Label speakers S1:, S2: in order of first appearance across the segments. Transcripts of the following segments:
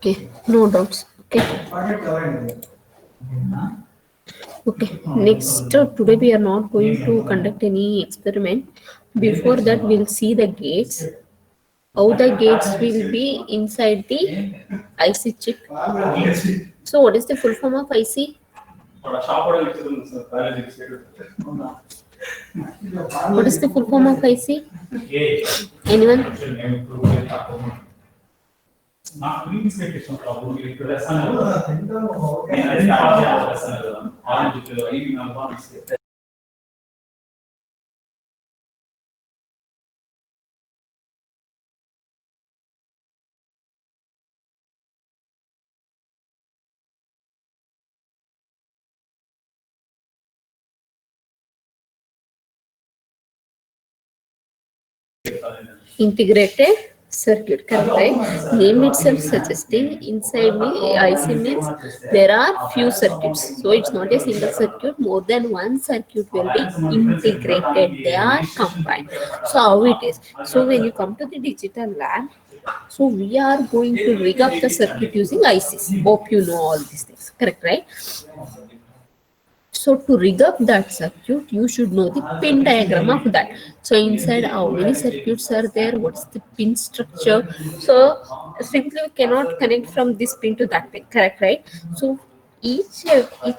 S1: Okay, no doubts. Okay. Okay, next today we are not going to conduct any experiment. Before that, we'll see the gates. How the gates will be inside the IC chip. So, what is the full form of IC? What is the full form of IC? Anyone? Integrated circuit, correct, right? Name itself suggesting inside the IC means there are few circuits, so it's not a single circuit. More than one circuit will be integrated, they are combined. So how it is, so when you come to the digital lab, so we are going to rig up the circuit using ICs. Hope you know all these things, correct, right? So to rig up that circuit, you should know the pin diagram of that. So inside how many circuits are there, what's the pin structure. So simply we cannot connect from this pin to that pin, correct, right? So each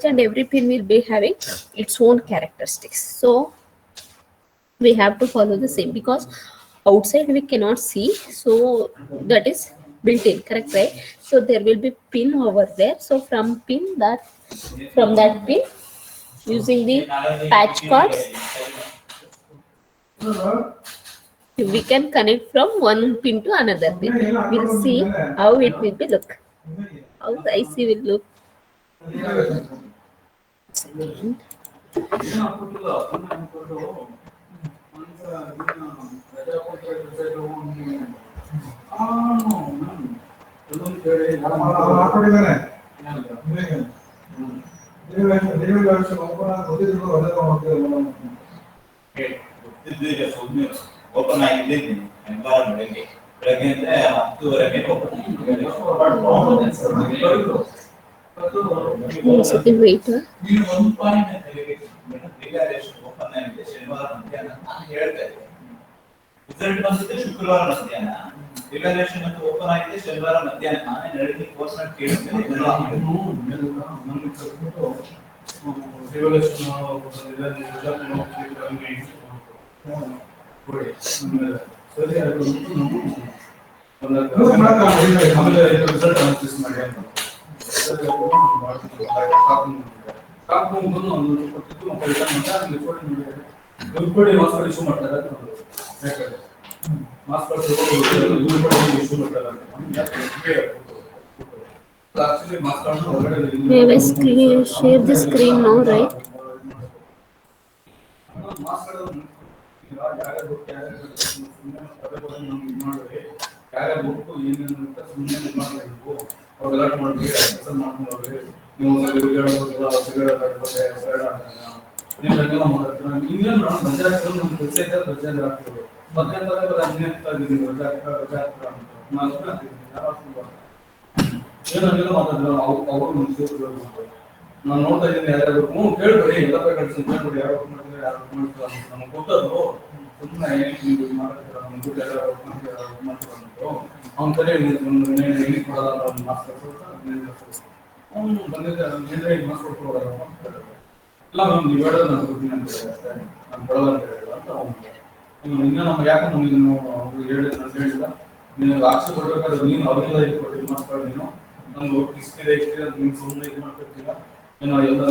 S1: and every pin will be having its own characteristics. So we have to follow the same because outside we cannot see. So that is built in, correct, right? So there will be pin over there. So from that pin, using the patch cards, we can connect from one pin to another pin. We'll see how it will be look. How the IC will look. Second.
S2: Open ಆಗಿದ್ದೀನಿ ಬೆಳಗ್ಗೆ ಅಂದ್ರೆ 10:30
S1: Second, wait.
S2: Open ಆಗಿದೆ ಶನಿವಾರ ಮಧ್ಯಾಹ್ನ ನಾನು ಹೇಳ್ತಾ ಇದ್ದೆ. Result ಬಂದಿದೆ ಶುಕ್ರವಾರ ಮಧ್ಯಾಹ್ನ, ರಿವ್ಯಾಲ್ಯೂಯೇಷನ್ ಅಂತ ಓಪನ್ ಆಗಿದೆ ಶನಿವಾರ ಮಧ್ಯಾಹ್ನ. ನಾನೇ ನಡೆದಿ ಕೋರ್ಸ್ ನ ಕೇಳಿದ್ದೆ
S1: Share the screen now, right?
S2: ನಾನು ನೋಡ್ತಾ ಇದ್ದೀನಿ ಯಾರು ಕೇಳ್ಬೇಡಿ ಎಲ್ಲ ಕೇಳ್ಬಿಡಿ ಯಾರು ನಮ್ಗೆ ಗೊತ್ತದು ಸುಮ್ಮನೆ ಅವ್ನ ಕಡೆ ಕೊಡೋದ ಅವ್ನು ಬಂದಿದ್ದೆ ಮಾರ್ಕ್ಸ್ ಕೊಟ್ಕೊಡೋದ ಇಲ್ಲ ಮ್ಯಾಮ್ ನೀವು ಹೇಳೋದು ನಾನು ಕೊಡ್ತೀನಿ ಅಂತ ಹೇಳಿದೆ, ನಾನು ಕೊಡೋದ ಅಂತ ಹೇಳಿಲ್ಲ ಅಂತ ಅವ್ನು ಇನ್ನೂ ನಮ್ಗೆ ಯಾಕೆ ಅವ್ರು ಹೇಳಿಲ್ಲ ನೀನು ಆಕ್ಷೆ ಕೊಡ್ಬೇಕಾದ್ರೆ ನೀನು ಅವ್ರಿಗೆಲ್ಲ ಇದು ಕೊಟ್ಟಿದ್ದು ಮಾರ್ಕ್ಸ್ ನೀನು ನಮ್ಗೆ ಇಷ್ಟಿದೆ ನೀನು ಸುಮ್ಮನೆ ಇದು ಮಾಡ್ತಿರ್ತೀರ ಏನೋ ಎಲ್ಲ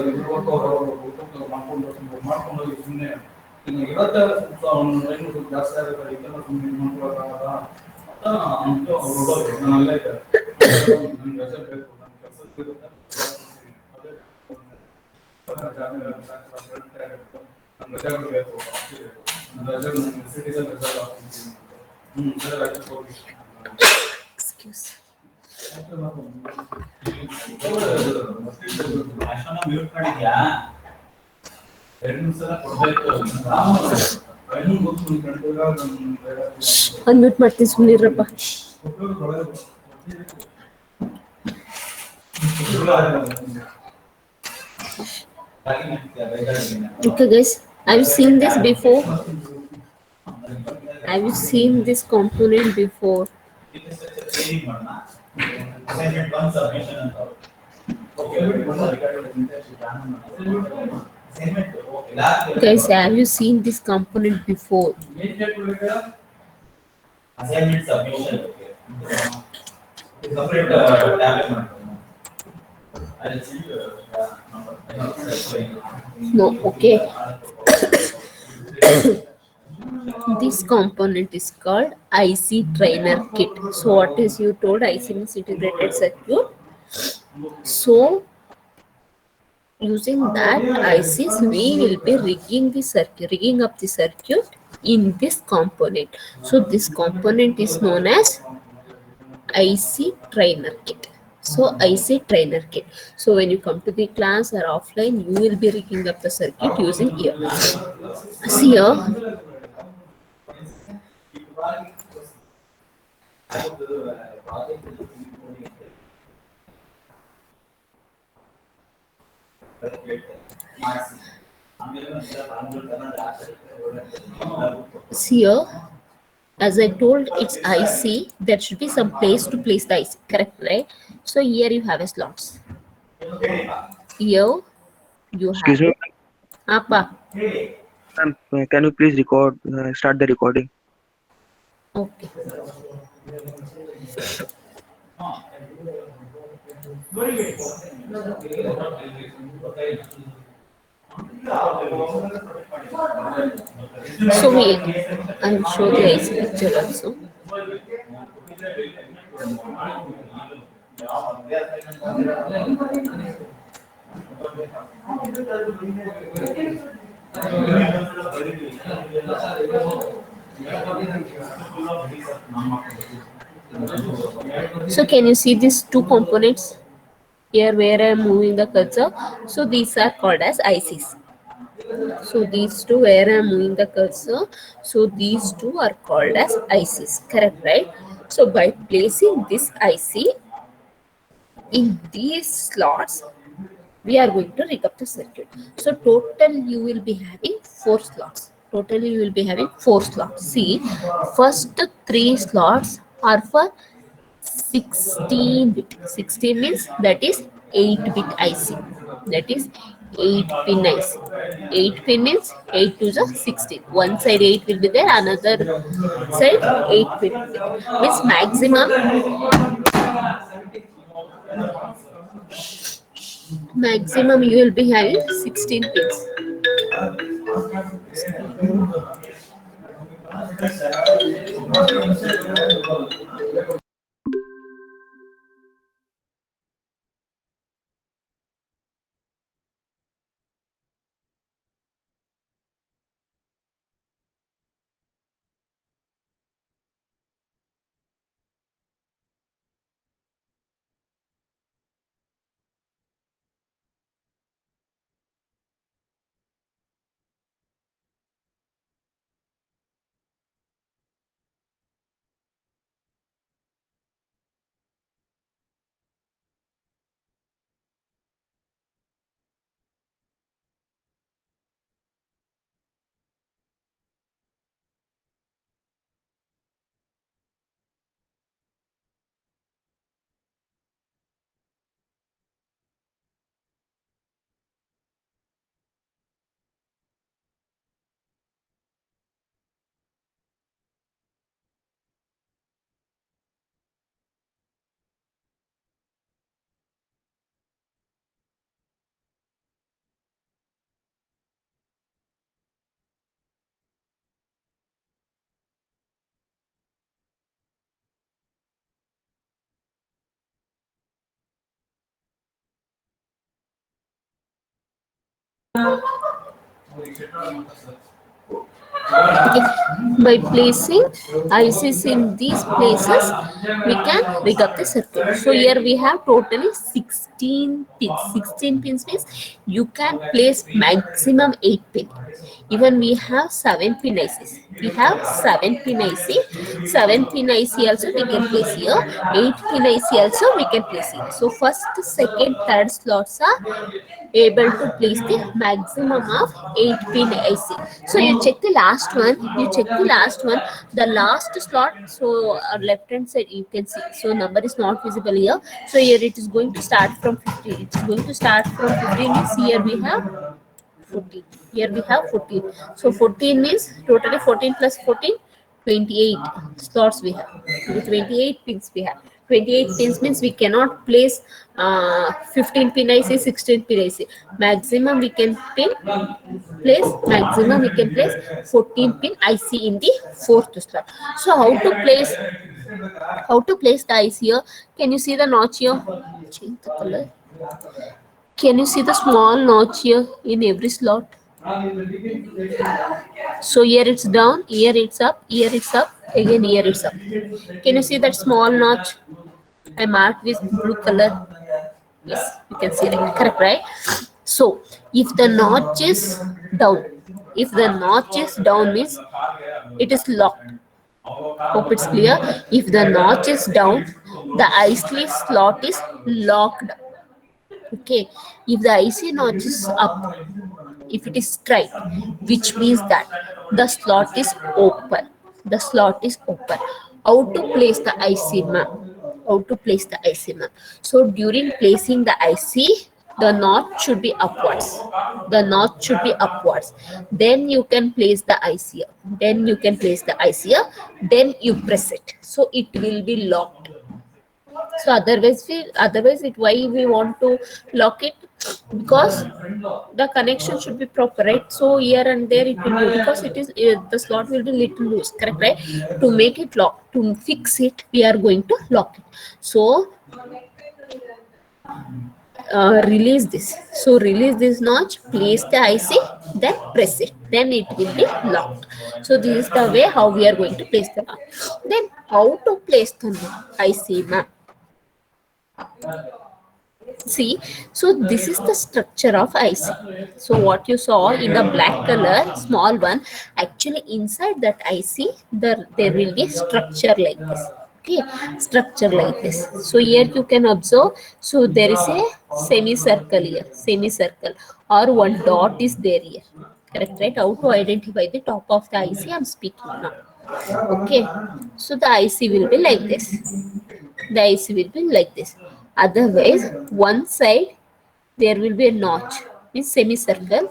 S2: ಮಾಡ್ಕೊಂಡೋಗಿ ಸುಮ್ಮನೆ ಇರುತ್ತೆ ಅವ್ನು ಸ್ವಲ್ಪ ಜಾಸ್ತಿ ಆಗುತ್ತೆ ಇದೆಲ್ಲ ಸುಮ್ಮನೆ ಇದು ಮಾಡ್ಕೊಳಕ್ಕಾಗಲ್ಲ ಅಂತ ಅವ್ರು ಹೊಡೋದು. ನಾನು ಅಲ್ಲೇ ಇದ್ದೆ, ನನ್ಗೆ ರಜೆ ಬೇಕು, ನನ್ನ ಕೆಲಸಕ್ಕೆ ಇರುತ್ತೆ, ನನ್ನ ರಜೆಗಳು ಬೇಕು, ನನ್ನ ರಜೆಗಳು ನನ್ನ ಸಿಟಿಸನ್ ರಜೆ ಸರಿ ರಜೆ ಹೋಗಿ ಮ್ಯೂಟ್ ಮಾಡಿದ್ಯಾ? 2 ನಿಮಿಷ ಕೊಡ್ಬೇಕು.
S1: ಅನ್ಮ್ಯೂಟ್ ಮಾಡ್ತೀನಿ, ಸುಮ್ಮನಿರಪ್ಪ. Okay, guys, have you seen this before? Have you seen this component before? Guys, have you seen this component before?
S2: Assignment submission. Separate tab. I'll see
S1: No, okay. This component is called IC trainer kit. So what is you told IC means integrated circuit. So using that ICs, we will be rigging the circuit, rigging up the circuit in this component. So this component is known as IC trainer kit. So IC trainer kit. So when you come to the class or offline, you will be rigging up the circuit using here. See here. See here. As I told, it's IC. There should be some place to place the IC. Correct, right? So here you have a slots. Here you
S3: Excuse
S1: have
S3: me,
S1: it. Apa.
S3: ma'am. Can you please start the recording?
S1: Okay. So we, I will show the IC picture also. So can you see these two components here where I am moving the cursor? So these are called as ICs. So these two where I am moving the cursor. So these two are called as ICs. Correct, right? So by placing this IC in these slots, we are going to rig up the circuit. So total you will be having 4 slots. Totally you will be having 4 slots. See, first 3 slots are for 16 bit. 16 means that is 8-bit IC. That is 8 pin IC. 8 pin means 8 to the 16. One side 8 will be there, another side 8 pin will be there. Means maximum you will be having 16 pins. Okay. By placing ICs in these places, we can rig up the circuit. So here we have totally 16 pins. 16 pins means you can place maximum 8 pin. Even we have 7 pin ICs. We have 7 pin IC. 7 pin IC also we can place here. 8 pin IC also we can place here. So first, second, third slots are able to place the maximum of 8 pin IC. So you check the last one, the last slot. So left hand side you can see, so number is not visible here. So here it is going to start from 15. It's going to start from 15 means here we have 14. Here we have 14. So 14 means totally 14 plus 14, 28 slots we have. 28 pins we have. 28 pins means we cannot place 15 pin IC, 16 pin IC. Maximum we can place 14 pin IC in the fourth slot. So how to place the IC here? Can you see the notch here? Change the color. Can you see the small notch here in every slot? So here it's down, here it's up, again here it's up. Can you see that small notch? I marked with blue color. Yes, you can see that. Correct, right? So if the notch is down, means it is locked. Hope it's clear. If the notch is down, the IC slot is locked. Okay. If the IC notch is up, if it is straight, which means that the slot is open. How to place the IC, ma'am? So during placing the IC, the knot should be upwards. Then you can place the IC here. Then you press it. So it will be locked. So otherwise why we want to lock it? Because the connection should be proper, right? So here and there it will move because it is the slot will be little loose, correct, right? To make it lock, to fix it, we are going to lock it. So release this. So release this notch, place the IC, then press it. Then it will be locked. So this is the way how we are going to place the notch. Then how to place the IC, ma'am? See, so this is the structure of IC. So what you saw in the black color, small one, actually inside that IC, there will be a structure like this. Okay, structure like this. So here you can observe, so there is a semicircle here, or one dot is there here. Correct, right? How to identify the top of the IC I'm speaking now. Okay, so the IC will be like this. Otherwise, one side there will be a notch, means semicircle,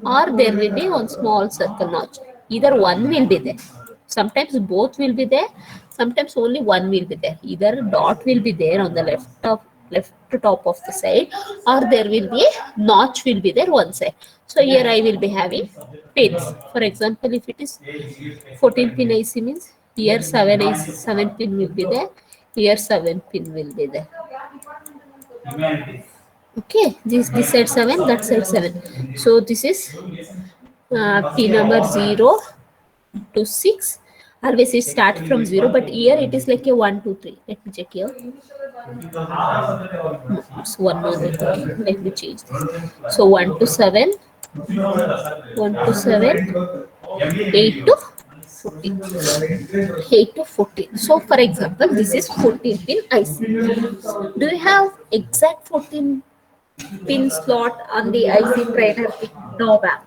S1: or there will be one small circle notch. Either one will be there. Sometimes both will be there. Sometimes only one will be there. Either dot will be there on the left top of the side, or there will be a notch will be there one side. So here I will be having pins. For example, if it is 14 pin IC means here 7 pin will be there. Here 7 pin will be there. Okay, this side 7, that side 7. So this is pin number 0 to 6. Always it start from 0, but here it is like a 1, 2, 3. Let me check here. No, it's 1 more. Okay, let me change this. So 1 to 7, 8 to 14. 8 to 14. So for example, this is 14 pin IC. Do you have exact 14 pin slot on the IC trainer? No, ma'am.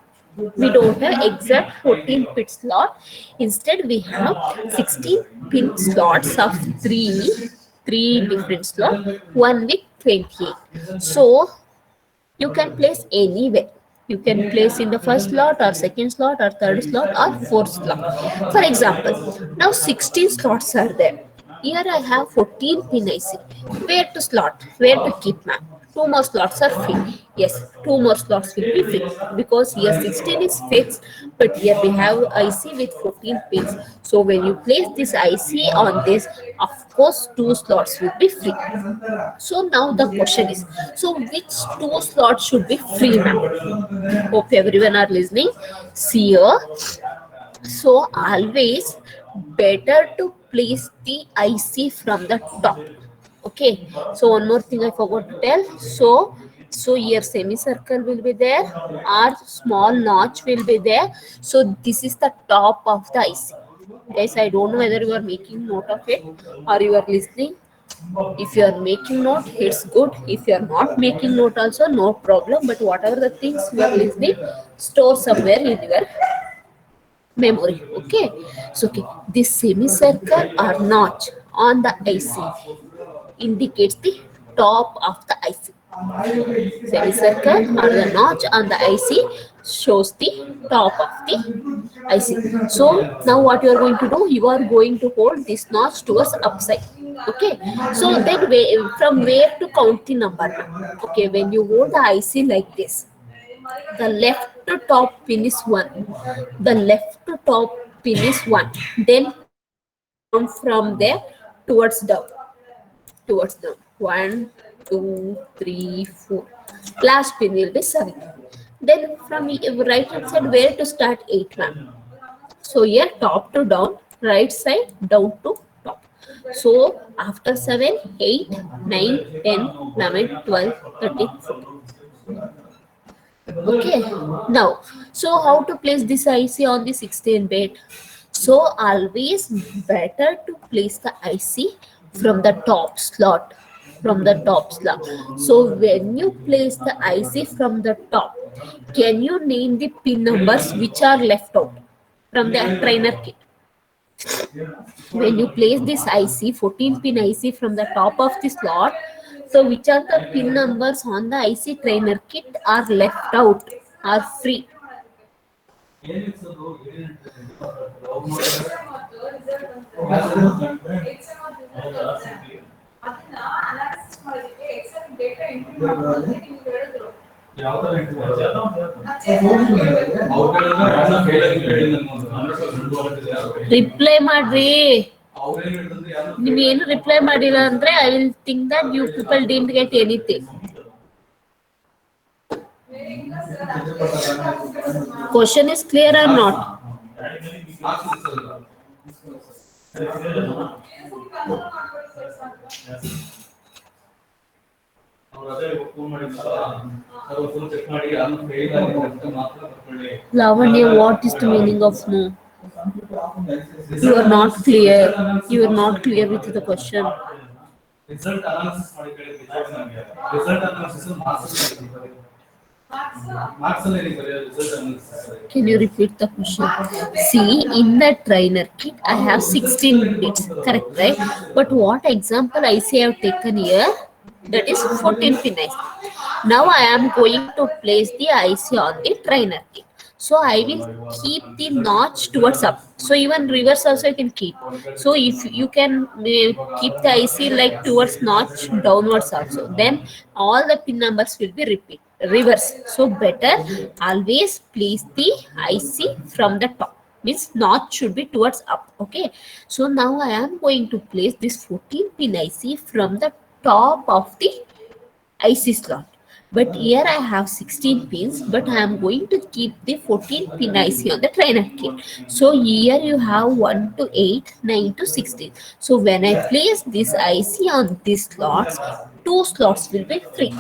S1: We don't have exact 14 pin slot. Instead, we have 16 pin slots of three different slots, one with 28. So you can place anywhere. You can place in the first slot or second slot or third slot or fourth slot. For example, now 16 slots are there. Here I have 14 pin IC. Where to slot? Where to keep, ma'am? two more slots are free. Yes, two more slots will be free because here 16 is fixed, but here we have IC with 14 pins. So when you place this IC on this, of course two slots will be free. So now the question is, so which two slots should be free, ma'am? Hope everyone are listening. See here, so always better to place the IC from the top. Okay. So one more thing I forgot to tell. So here semicircle will be there, or small notch will be there. So this is the top of the IC. Guys, I don't know whether you are making note of it or you are listening. If you are making note, it's good. If you are not making note also, no problem. But whatever the things you are listening, store somewhere in your memory. Okay. So okay, this semicircle or notch on the IC indicates the top of the IC. Semicircle or the notch on the IC shows the top of the IC. So now what you are going to do, you are going to hold this notch towards upside. Okay. So then from where to count the number? Okay, when you hold the IC like this, the left to top pin is 1. The left to top pin is 1. Then count from there towards down. Towards down. 1, 2, 3, 4. Last pin will be 7. Then from right hand side, where to start 8, ma'am? So here top to down, right side down to top. So after 7, 8, 9, 10, 11, 12, 13, 14. Okay. Now, so how to place this IC on the 16-bit? So always better to place the IC from the top slot. From the top slot. So when you place the IC from the top, can you name the pin numbers which are left out from the trainer kit? When you place this IC, 14 pin IC from the top of the slot, so which are the pin numbers on the IC trainer kit are left out, are free? Reply ಮಾಡ್ರಿ. ನೀವೇನು reply ಮಾಡಿಲ್ಲ ಅಂದ್ರೆ I will think that you people didn't get anything. Question is clear or not? Lavanya, what is the meaning of no? You are not clear. You are not clear with the question.
S2: Result analysis ಮಾಡಿ ಕಡೆ result analysis marks ಅಲ್ಲಿ result analysis.
S1: Can you repeat the question? See, in the trainer kit, I have 16 bits, correct, right? But what example IC I have taken here, that is 14 pin IC. Now I am going to place the IC on the trainer kit. So I will keep the notch towards up. So even reverse also you can keep. So if you can keep the IC like towards notch downwards also, then all the pin numbers will be reverse. So better always place the IC from the top. Means notch should be towards up. Okay. So now I am going to place this 14 pin IC from the top of the IC slot. But here I have 16 pins, but I am going to keep the 14 pin IC on the trainer kit. So here you have 1 to 8, 9 to 16. So when I place this IC on these slots, 2 slots will be free.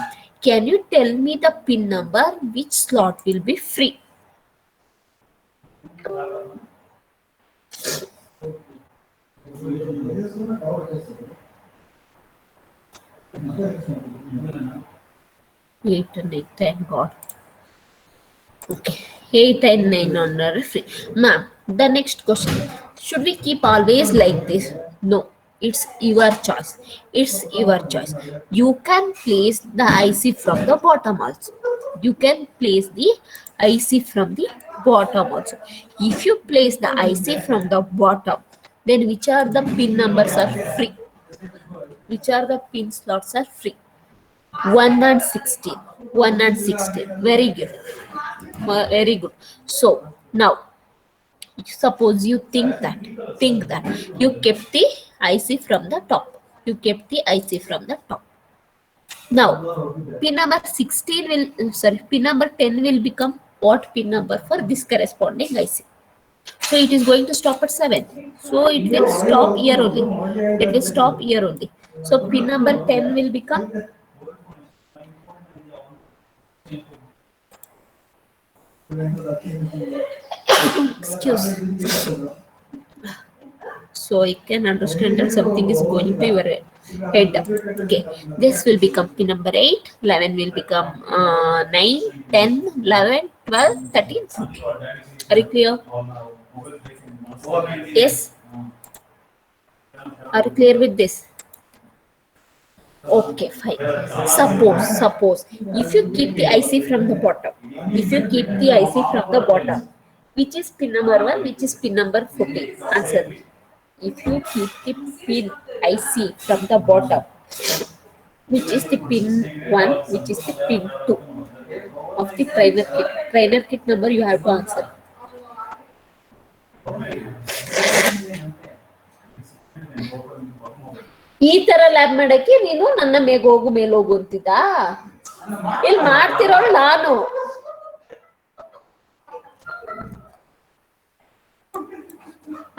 S1: Can you tell me the pin number which slot will be free? Eight and 8, thank God. Okay, 8 and 9 on the free. Ma'am, the next question. Should we keep always like this? No, it's your choice. It's your choice. You can place the IC from the bottom also. You can place the IC from the bottom also. If you place the IC from the bottom, then which are the pin numbers are free? Which are the pin slots are free? 1 and 16. 1 and 16. Very good. Very good. So now suppose you think that you kept the IC from the top. You kept the IC from the top. Now pin number 16 will pin number 10 will become what pin number for this corresponding IC? So it is going to stop at 7. So it will stop here only. It will stop here only. So pin number 10 will become excuse. So I can understand that something is going to your head. Okay, this will become pin number 8, 11 will become 9, 10, 11, 12, 13, 14. Are you clear? Yes? Are you clear with this? Okay, fine. Suppose, if you keep the IC from the bottom, which is pin number 1, which is pin number 14, answer me. If you keep the pin IC from the bottom, which is the pin 1, which is the pin 2 of the trainer kit number you have to answer. ಈ ತರ lab ಮಾಡಕ್ಕೆ ನೀನು ನನ್ನ ಮೇಲೋಗು ಅಂತಿದ್ದ ಇಲ್ಲಿ ಮಾಡ್ತಿರೋಳು ನಾನು.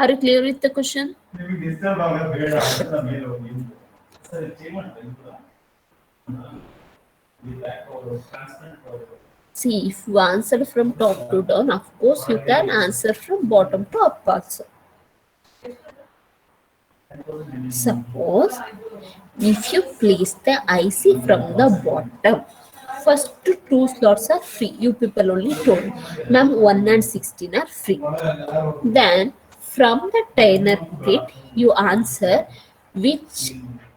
S1: Are you clear with the question? See, if you answer from top to down, of course you can answer from bottom to up also. Suppose if you place the IC from the bottom, first two slots are free. You people only told, ma'am, 1 and 16 are free. Then from the trainer kit, you answer which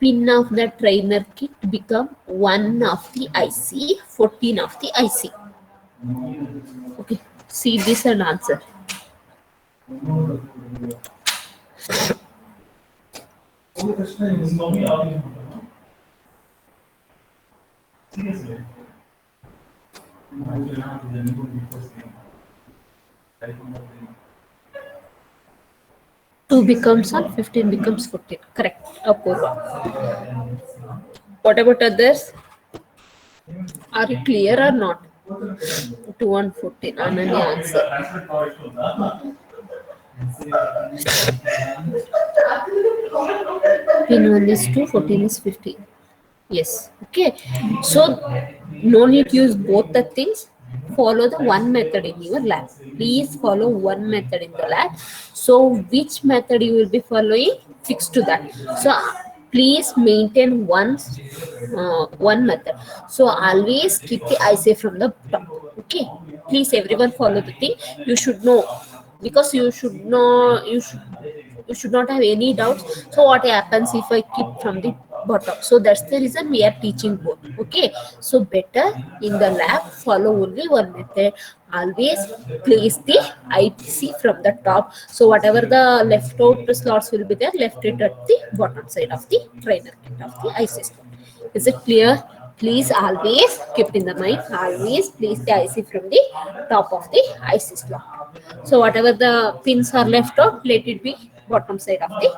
S1: pin of the trainer kit become 1 of the IC, 14 of the IC. Okay, see this and answer. Two becomes 1, 15 becomes 14. Correct. Apurva. What about others? Are you clear or not? 2 and 14. Ananya answer. Pin 1 is 2, 14 is 15. Yes. Okay. So no need to use both the things. Follow the one method in your lab. Please follow one method in the lab. So which method you will be following? Fix to that. So please maintain one method. So always keep the IC from the top. Okay. Please everyone follow the thing. You should know, because you should not have any doubts. So what happens if I keep from the bottom? So that's the reason we are teaching both. Okay, so better in the lab follow only one method. Always place the IC from the top. So whatever the left out slots will be there, left it at the bottom side of the trainer kit of the IC slot. Is it clear? Please always keep in the mind, always place the IC from the top of the IC slot. So whatever the pins are left out, let it be bottom side of the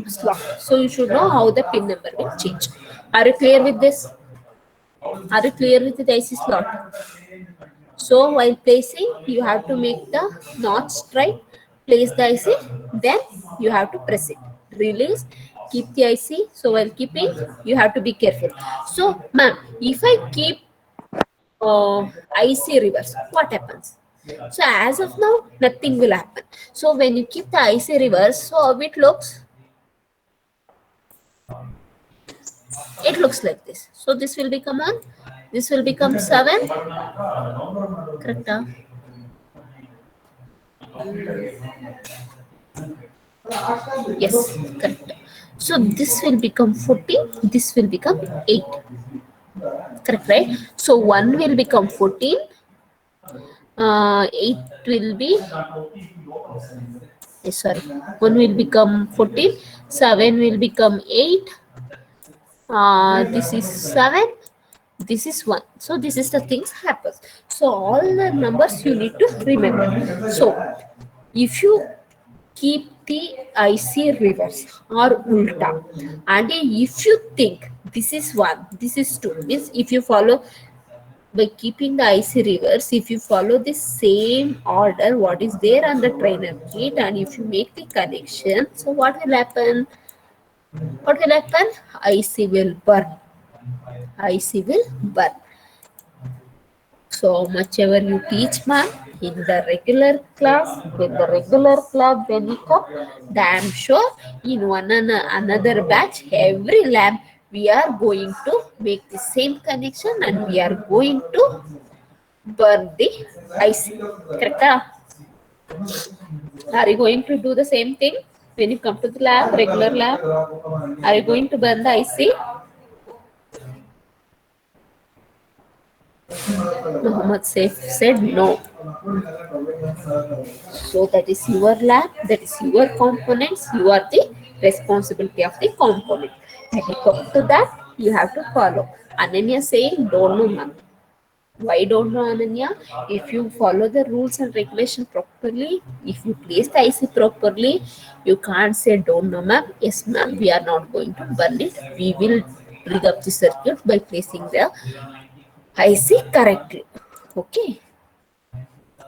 S1: slot. So you should know how the pin number will change. Are you clear with this? Are you clear with the IC slot? So while placing, you have to make the notch straight, place the IC, then you have to press it, release, keep the IC. So while keeping, you have to be careful. So ma'am, if I keep IC reverse, what happens? So as of now, nothing will happen. So when you keep the IC reverse, so how it looks? It looks like this. So this will become 1, this will become 7. Correct? Yes, correct. So this will become 14, this will become 8. Correct, right? So 1 will become 14, 8 will be, sorry, 1 will become 14, 7 will become 8, this is 7, This is 1. So this is the things happens. So all the numbers you need to remember. So if you keep the IC reverse or ulta, and if you think this is 1, this is 2, means if you follow by keeping the IC reverse, if you follow the same order what is there on the trainer kit, and if you make the connection, so what will happen? What will happen? IC will burn. IC will burn. So much ever you teach, ma'am, in the regular class, when you come, damn sure in another batch, every lab we are going to make the same connection and we are going to burn the IC. Correct? Are you going to do the same thing when you come to the lab, regular lab? Are you going to burn the IC? Muhammad Saif said no. So that is your lab, that is your components, you are the responsibility of the component. When you come to that, you have to follow. Ananya saying don't know, ma'am. Why don't know, Ananya? If you follow the rules and regulation properly, if you place the IC properly, you can't say don't know, ma'am. Yes, ma'am, we are not going to burn it. We will rig up the circuit by placing the IC correctly. Okay.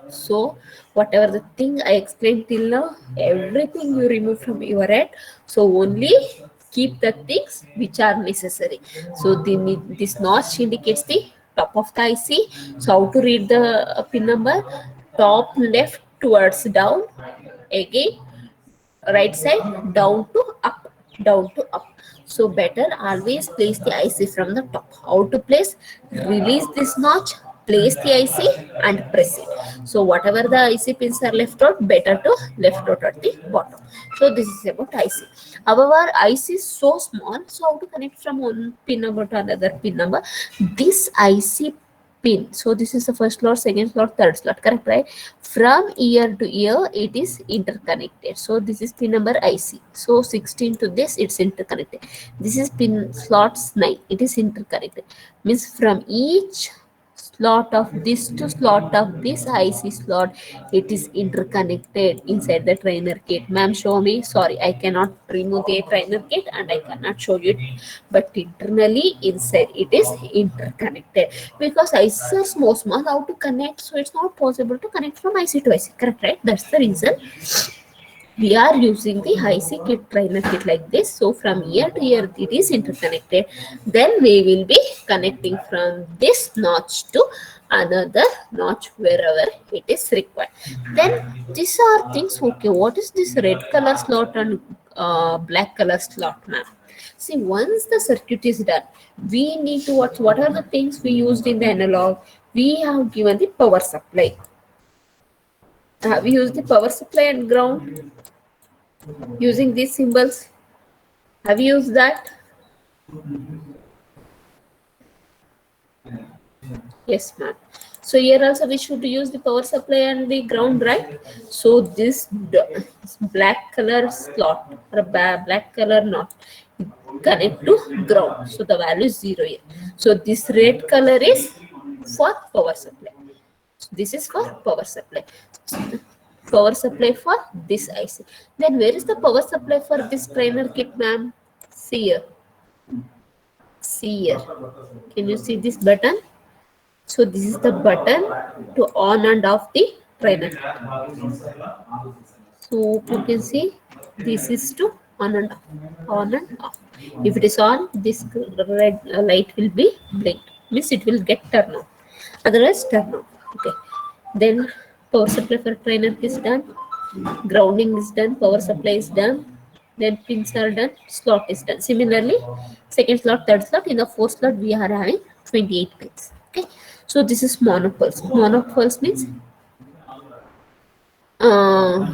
S1: So whatever the thing I explained till now, everything you remove from your head. So only keep the things which are necessary. So this notch indicates the top of the IC. So how to read the pin number? Top left towards down, again right side down to up, down to up. So better always place the IC from the top. How to place? Release this notch, place the IC and press it. So whatever the IC pins are left out, better to left out at the bottom. So this is about IC. However, IC is so small, so how to connect from one pin number to another pin number? This IC pin, so this is the first slot, second slot, third slot, correct, right? From ear to ear it is interconnected. So this is pin number IC, so 16 to this it's interconnected. This is pin slots 9, it is interconnected, means from each slot of this to slot of this IC slot, it is interconnected inside the trainer kit. Ma'am, show me. Sorry, I cannot remove the trainer kit and I cannot show you it, but internally inside it is interconnected, because ICs are small, how to connect, so it's not possible to connect from IC to IC, correct, right? That's the reason we are using the IC kit, trainer kit like this. So from ear to ear it is interconnected. Then we will be connecting from this notch to another notch wherever it is required. Then these are things. Okay, what is this red color slot and black color slot, ma'am? See, once the circuit is done, we need to watch what are the things we used in the analog. We have given the power supply. We use the power supply and ground using these symbols. Have you used that? Yes, ma'am. So here also we should use the power supply and the ground, right? So this black color slot or black color knot connect to ground. So the value is 0 here. So this red color is for power supply. So this is for power supply. Power supply for this IC. Then where is the power supply for this trainer kit, ma'am? See here. See here. Can you see this button? So this is the button to on and off the trainer. So you can see this is to on and off, on and off. If it is on, this red light will be blinked, means it will get turned on. Otherwise, turn off. Okay. Then power supply for trainer is done, grounding is done, power supply is done, then pins are done, slot is done. Similarly, second slot, third slot, in the fourth slot we are having 28 pins. Okay, so this is monopulse. Monopulse means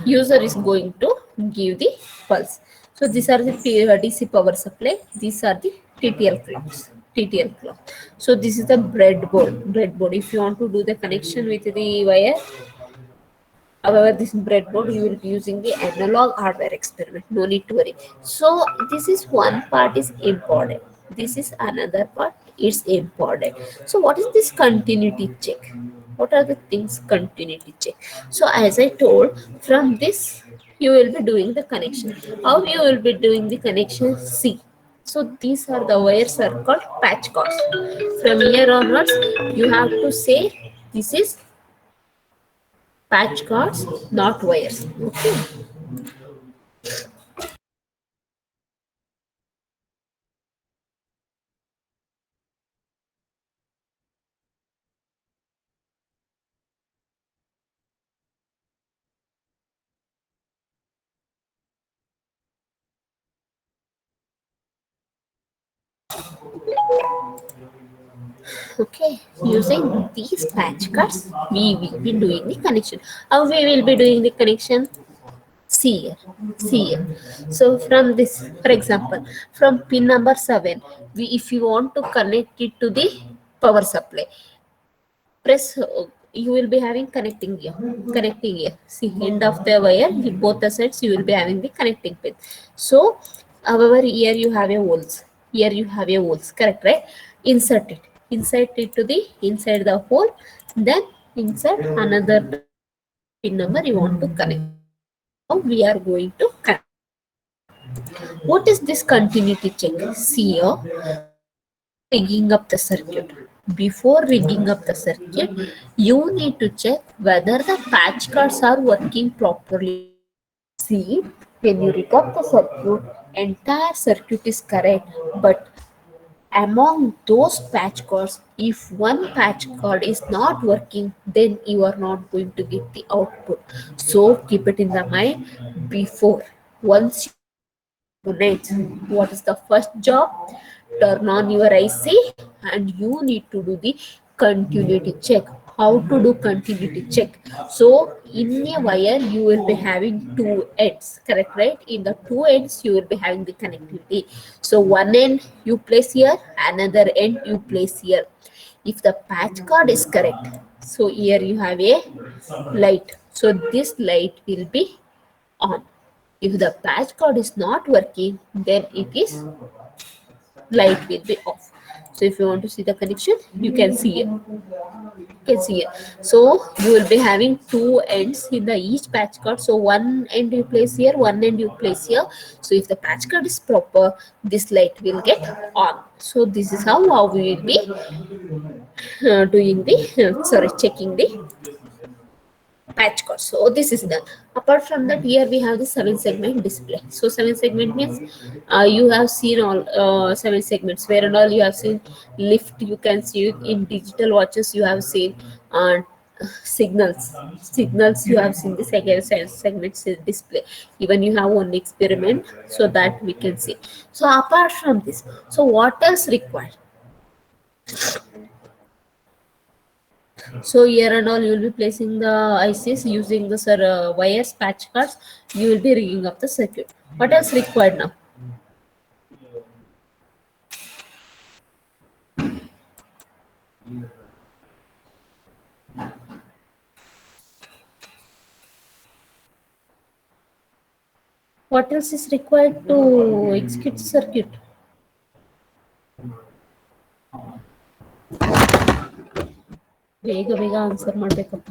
S1: user is going to give the pulse. So these are the DC power supply, these are the TTL clocks. TTL clock. So this is the breadboard. If you want to do the connection with the wire, however, this breadboard you will be using the analog hardware experiment. No need to worry. So this is one part is important. This is another part it's important. So what is this continuity check? What are the things continuity check? So as I told, from this you will be doing the connection. How you will be doing the connection? See, so these are the wires are called patch cords. From here onwards you have to say this is patch cords, not wires. Okay. Okay, using these patch cards, we will be doing the connection. How we will be doing the connection? See here, see here. So from this, for example, from pin number 7, we if you want to connect it to the power supply, press. You will be having connecting here, connecting here. See, end of the wire, both the sides you will be having the connecting pin. So, however, here you have a holes. Here you have a holes. Correct, right? Insert it to the inside the hole. Then insert another pin number you want to connect. How we are going to connect. What is this continuity check? See here, rigging up the circuit. Before rigging up the circuit, you need to check whether the patch cards are working properly. See, when you rig up the circuit, entire circuit is correct, but among those patch cords, if one patch cord is not working, then you are not going to get the output. So keep it in the mind before. Once you connect, what is the first job? Turn on your IC and you need to do the continuity check. How to do continuity check? So in a wire you will be having two ends, correct, right? In the two ends you will be having the connectivity. So one end you place here, another end you place here. If the patch cord is correct, so here you have a light, so this light will be on. If the patch cord is not working, then it is light will be off. So if you want to see the connection, you can see it. You can see it. So you will be having two ends in the each patch cord. So one end you place here, one end you place here. So if the patch cord is proper, this light will get on. So this is how we will be doing the checking the patch cord. So this is done. Apart from that, here we have the 7 segment display. So 7 segment means you have seen all 7 segments where and all you have seen lift. You can see it in digital watches. You have seen signals. You have seen the second segment display. Even you have one experiment so that we can see. So apart from this, so what else required? So here and all you will be placing the ICs using the wires patch cards. You will be rigging up the circuit. What else required now? What else is required to execute the circuit? ಬೇಗ ಬೇಗ answer ಮಾಡ್ಬೇಕಪ್ಪ.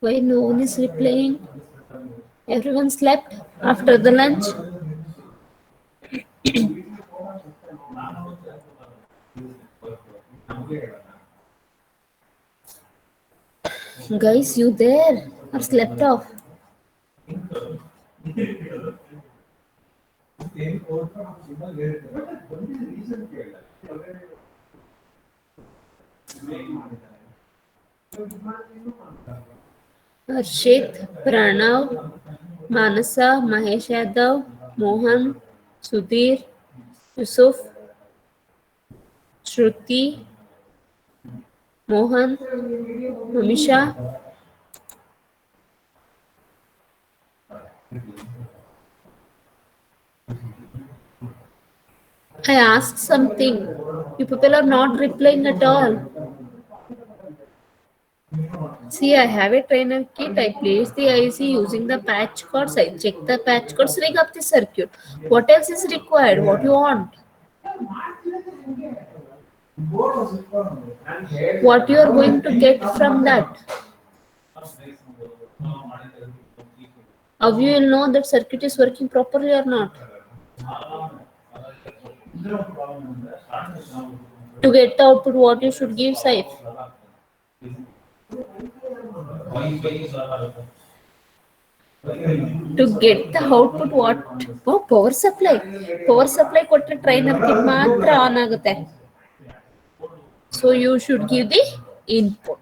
S1: Why no one is replying? Everyone slept after the lunch. Guys, you there or slept off? Harshit, Pranav, Manasa, Mahesh Yadav, Mohan, Sudhir, Yusuf, Shruti, Mohan, Amisha. I asked something. You people are not replying at all. See, I have a trainer kit. I place the IC using the patch codes. I check the patch codes, rig up the circuit. What else is required? What you want? What you are going to get from that? How you will know that circuit is working properly or not? To get the output, what you should give, Saif? To get the output, what? Oh, power supply. Power supply ಕೊಟ್ಟರೆ trainer kit ಮಾತ್ರ on ಆಗುತ್ತೆ. So you should give the input.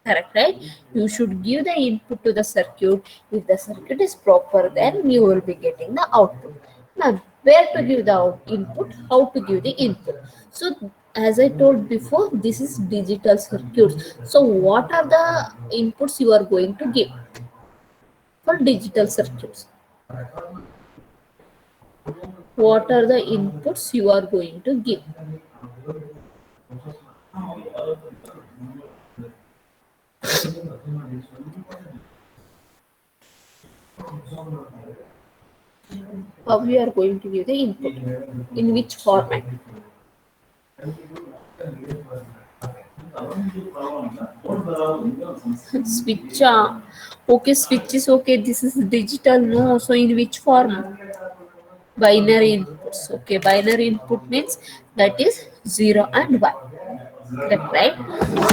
S1: Correct, right? You should give the input to the circuit. If the circuit is proper, then you will be getting the output. Now, where to give the input? How to give the input? So, as I told before, this is digital circuits. So, what are the inputs you are going to give for digital circuits? What are the inputs you are going to give? How we are going to give the input? In which format? Switch. Okay, switch is okay. This is digital. No. So in which form? Binary inputs. Okay, binary input means that is 0 and 1. Correct, right?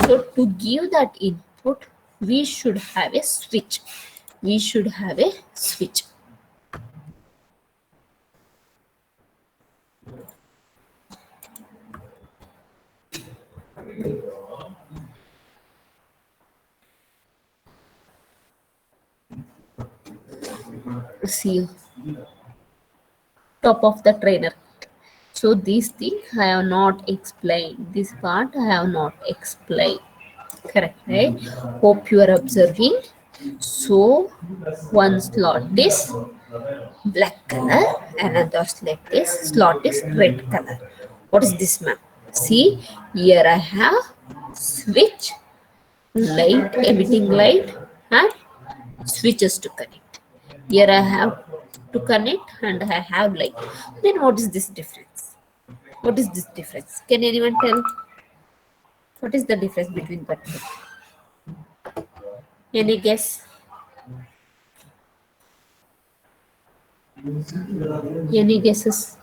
S1: So to give that input, we should have a switch. We should have a switch. See, top of the trainer. So this thing I have not explained. This part I have not explained. Correct, right? Hope you are observing. So one slot is black color, another slot is red color. What is this, ma'am? See, here I have switch, light, emitting light, and switches to connect. Here I have to connect and I have light. Then what is this difference? What is this difference? Can anyone tell? What is the difference between the two? Any guess? Any guesses?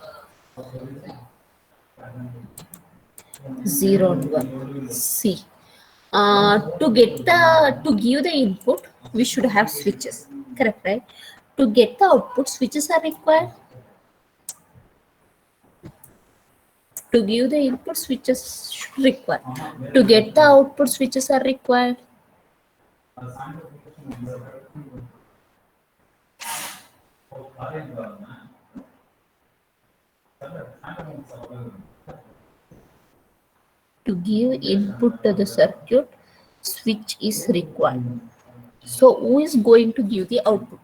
S1: 0 and 1. See. To give the input, we should have switches. Correct, right? To get the output, switches are required. To give the input, switches should require. To get the output, switches are required. To give input to the circuit, switch is required. So who is going to give the output?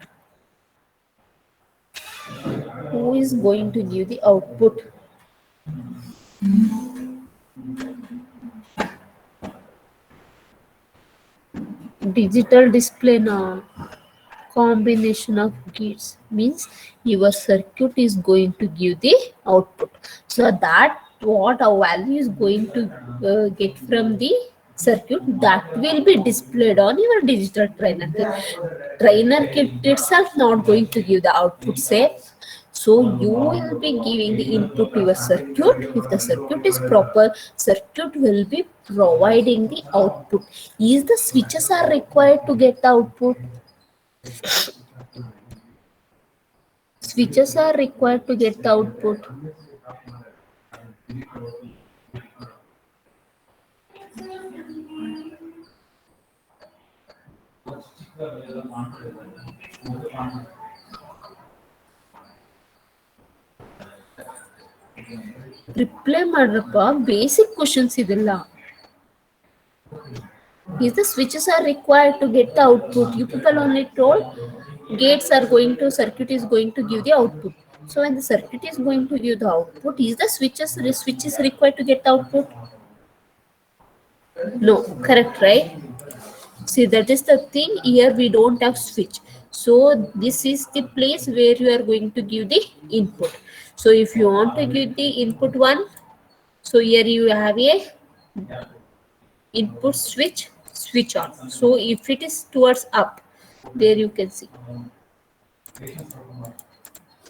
S1: Who is going to give the output? Digital display now. Combination of gates means your circuit is going to give the output. So that what a value is going to get from the circuit, that will be displayed on your digital trainer kit. Trainer kit itself not going to give the output safe. So you will be giving the input to your circuit. If the circuit is proper, circuit will be providing the output. Is the switches are required to get the output? Switches are required to get the output. Reply ಮಾಡ್ರಪ್ಪ, basic questions ಇದೆಲ್ಲ. Is the switches are required to get the output? You people only told gates are going to, circuit is going to give the output. So when the circuit is going to give the output, is the switch is required to get the output? No, correct, right? See, that is the thing. Here we don't have switch. So this is the place where you are going to give the input. So if you want to give the input 1, so here you have a input switch on. So if it is towards up, there you can see.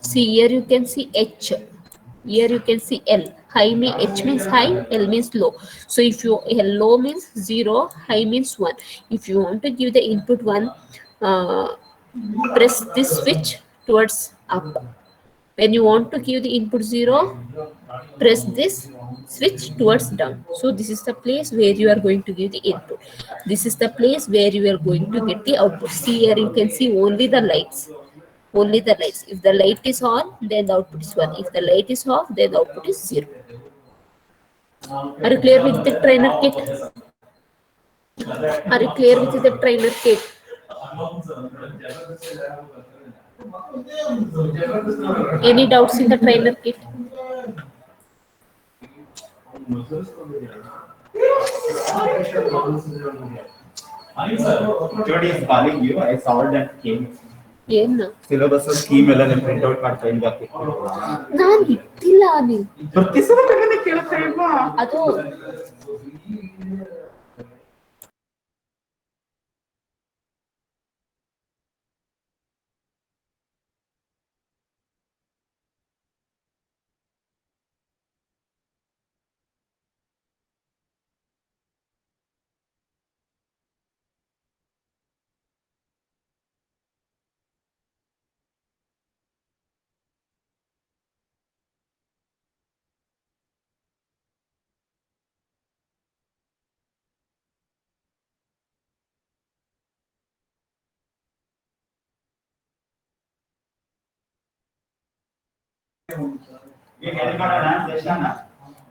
S1: See, here you can see H. Here you can see L. High means H means high, L means low. So if you low means 0, high means 1. If you want to give the input 1, press this switch towards up. When you want to give the input 0, press this switch towards down. So this is the place where you are going to give the input. This is the place where you are going to get the output. See, here you can see only the lights. Only the lights. If the light is on, then the output is 1. If the light is off, then the output is 0. Are you clear with the trainer kit? Are you clear with the trainer kit? Any doubts in the trainer kit?
S4: Jody is calling you. I saw that came.
S1: ಏನು
S4: syllabus scheme ಎಲ್ಲ ನಾನು print out ಮಾಡ್ತಾ ಇದ್ದೆ
S1: ನಾನು ಇಟ್ಟಿಲ್ಲ ನೀವು
S4: ಪ್ರತಿ ಸಲ ಕೇಳ್ತಾ ಇಲ್ವಾ
S1: ಅದು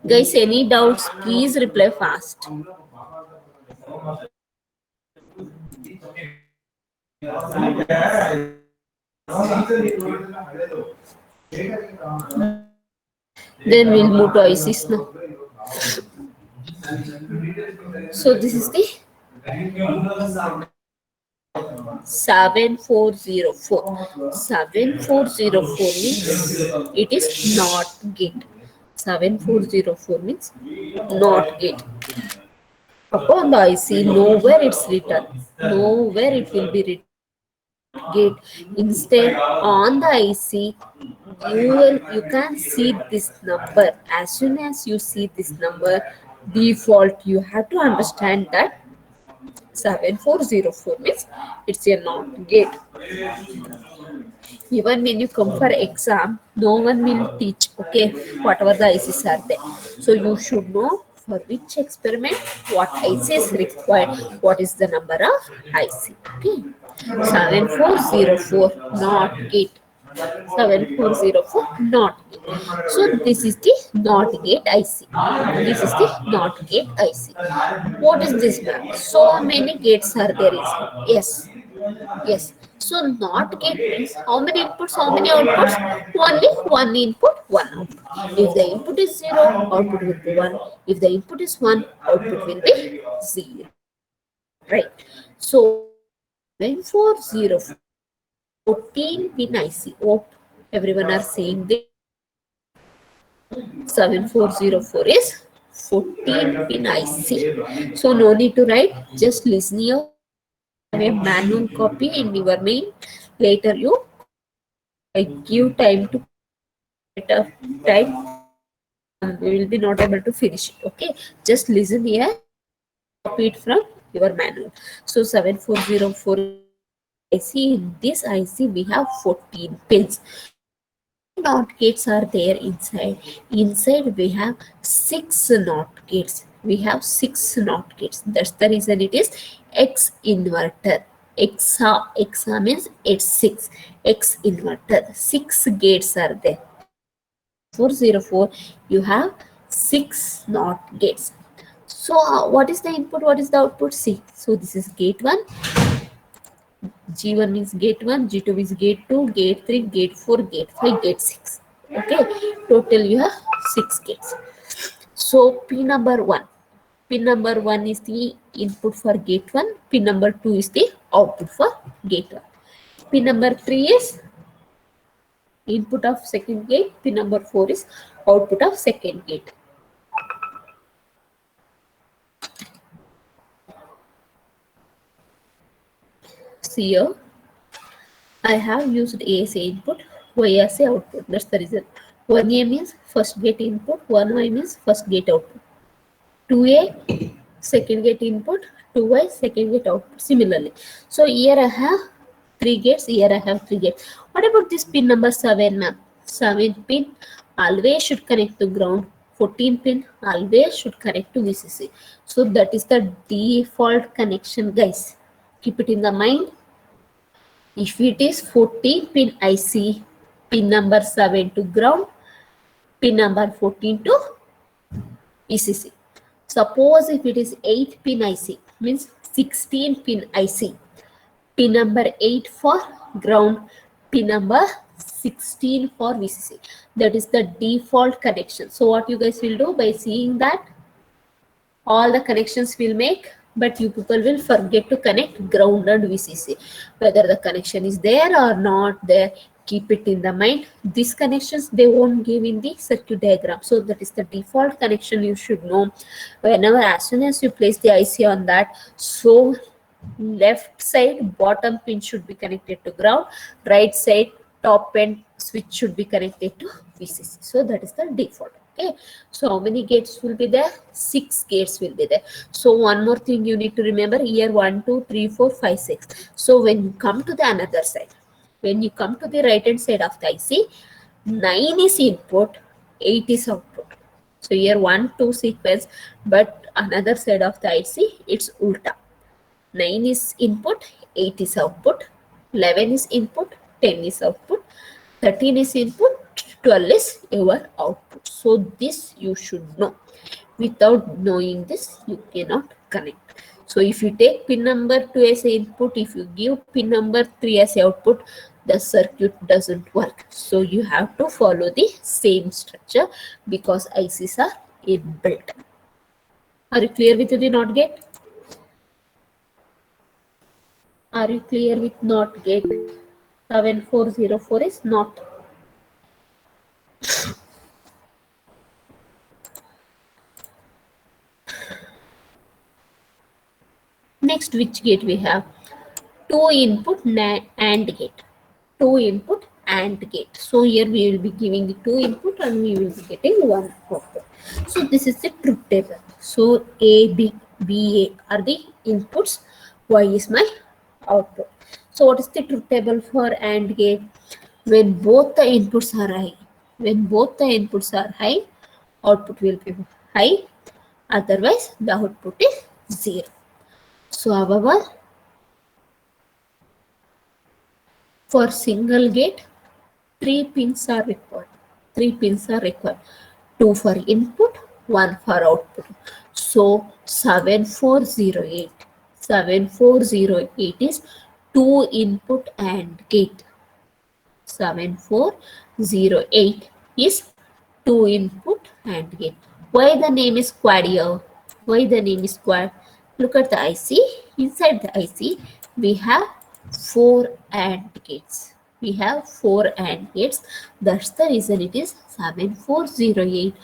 S1: guys, any doubts, please reply fast. Then we'll move to ICs now. So this is the 7404. 7404 means it is not gate. 7404 means not gate. Upon the IC, nowhere it's written. Nowhere it will be written gate. Instead, on the IC, you can see this number. As soon as you see this number, default, you have to understand that 7404 means it's a not gate. Even when you come for exam, no one will teach, okay, whatever the ICs are there. So you should know for which experiment what IC is required, what is the number of IC. Okay, 7404 not gate. 7404 not gate. So this is the not gate IC. This is the not gate IC. What is this, ma'am? So many gates are there. Yes, yes. So not gate means how many inputs, how many outputs? Only one input, one output. If the input is 0, output will be 1. If the input is 1, output will be 0. Right. So 7404 14 pin IC. Hope everyone are saying this. 7404 is 14 pin IC. So no need to write, just listen here. Have a manual copy in your mail. Later you give time to type. We will be not able to finish it. Okay, just listen here. Copy it from your manual. So 7404 IC. In this IC we have 14 pins. Not gates are there inside. Inside we have 6 not gates. We have 6 not gates. That's the reason it is X inverter. Exa means it's 6. X inverter. 6 gates are there. 404 you have 6 not gates. So what is the input? What is the output? See. So this is gate 1. G1 means gate 1, G2 means gate 2, gate 3, gate 4, gate 5, gate 6. Okay, total you have 6 gates. So P number 1. Pin number 1 is the input for gate 1. Pin number 2 is the output for gate 1. Pin number 3 is input of second gate. Pin number 4 is output of second gate. See here, I have used A as a input, Y as a output. That's the reason. 1A means first gate input, 1Y means first gate output. 2A second gate input, 2Y second gate output. Similarly, so here I have 3 gates, here I have 3 gates. What about this pin number 7, ma'am? 7 pin always should connect to ground. 14 pin always should connect to VCC. So that is the default connection, guys. Keep it in the mind. If it is 14 pin IC, pin number 7 to ground, pin number 14 to VCC. Suppose if it is 8 pin IC, means 16 pin IC, pin number 8 for ground, pin number 16 for VCC. That is the default connection. So what you guys will do by seeing that, all the connections will make, but you people will forget to connect ground and VCC. Whether the connection is there or not there, keep it in the mind. These connections, they won't give in the circuit diagram. So that is the default connection you should know. Whenever, as soon as you place the IC on that, so left side bottom pin should be connected to ground, right side top end switch should be connected to VCC. So that is the default. Okay, so how many gates will be there? 6 gates will be there. So one more thing you need to remember here: 1 2 3 4 5 6. So when you come to the another side, when you come to the right hand side of the IC, 9 is input, 8 is output. So here 1 2 sequence, but another side of the IC, it's ulta. 9 is input, 8 is output, 11 is input, 10 is output, 13 is input, 12 is your output. So this you should know. Without knowing this, you cannot connect. So if you take pin number 2 as a input, if you give pin number 3 as a output, the circuit doesn't work. So you have to follow the same structure because ICs are inbuilt. Are you clear with the NOT gate? Are you clear with NOT gate? 7404 is not. Next, which gate we have? 2 input AND gate. 2 input AND gate. So here we will be giving the 2 input and we will be getting 1 output. So this is the truth table. So A, B, B, A are the inputs. Y is my output. So what is the truth table for AND gate? When both the inputs are high, when both the inputs are high, output will be high. Otherwise, the output is 0. So however, for single gate, 3 pins are required. 3 pins are required. 2 for input, 1 for output. So 7408. 7408 is 2 input AND gate. 7408 is 2 input AND gate. Why the name is quad here? Why the name is quad? Look at the IC. Inside the IC, we have 4 AND gates. We have 4 AND gates. That's the reason it is 7408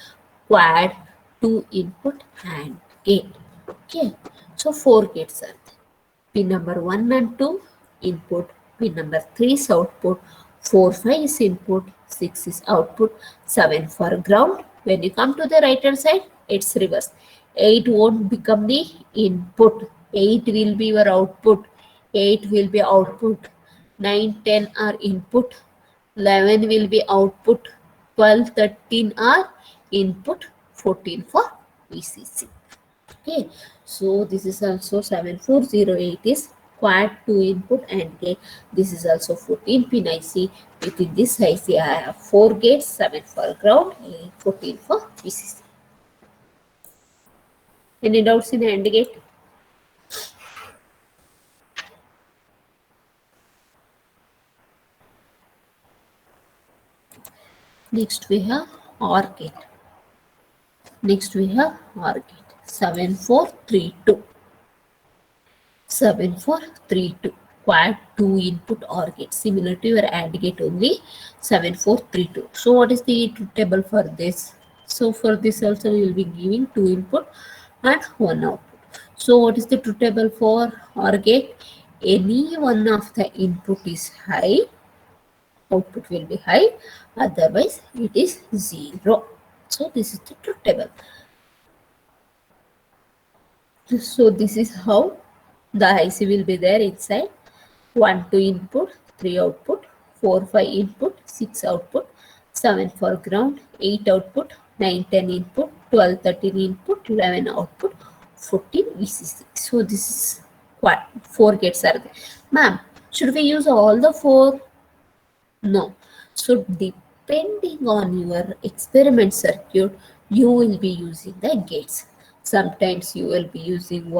S1: quad 2 input AND gate. Okay. So 4 gates are there. Pin number 1 and 2 input. Pin number 3 is output. 4 5 is input. 6 is output. 7 for ground. When you come to the right hand side, it's reverse. 8 won't become the input. 8 will be your output. 8 will be output. 9 10 are input. 11 will be output. 12 13 are input. 14 for VCC. Okay, so this is also 7408 is quad 2 input AND gate. This is also 14 pin IC. Within this IC, I have 4 gates, 7 for ground, 14 for VCC. Any doubts in the AND gate? Next we have OR gate. Next we have OR gate. 7432. 7432. Quad 2 input OR gate, similar to your AND gate only. 7432. So what is the truth table for this? So for this also we will be giving 2 input and 1 output. So what is the truth table for OR gate? Any one of the input is high, output will be high, otherwise it is 0. So this is the truth table. So this is how the IC will be there inside. 1 2 input, 3 output, 4 5 input, 6 output, 7 for ground, 8 output, 9 10 input, 12 13 input, 11 output, 14 VCC. So this is what 4 gates are there. Ma'am, should we use all the 4? No. So depending on your experiment circuit, you will be using the gates. Sometimes you will be using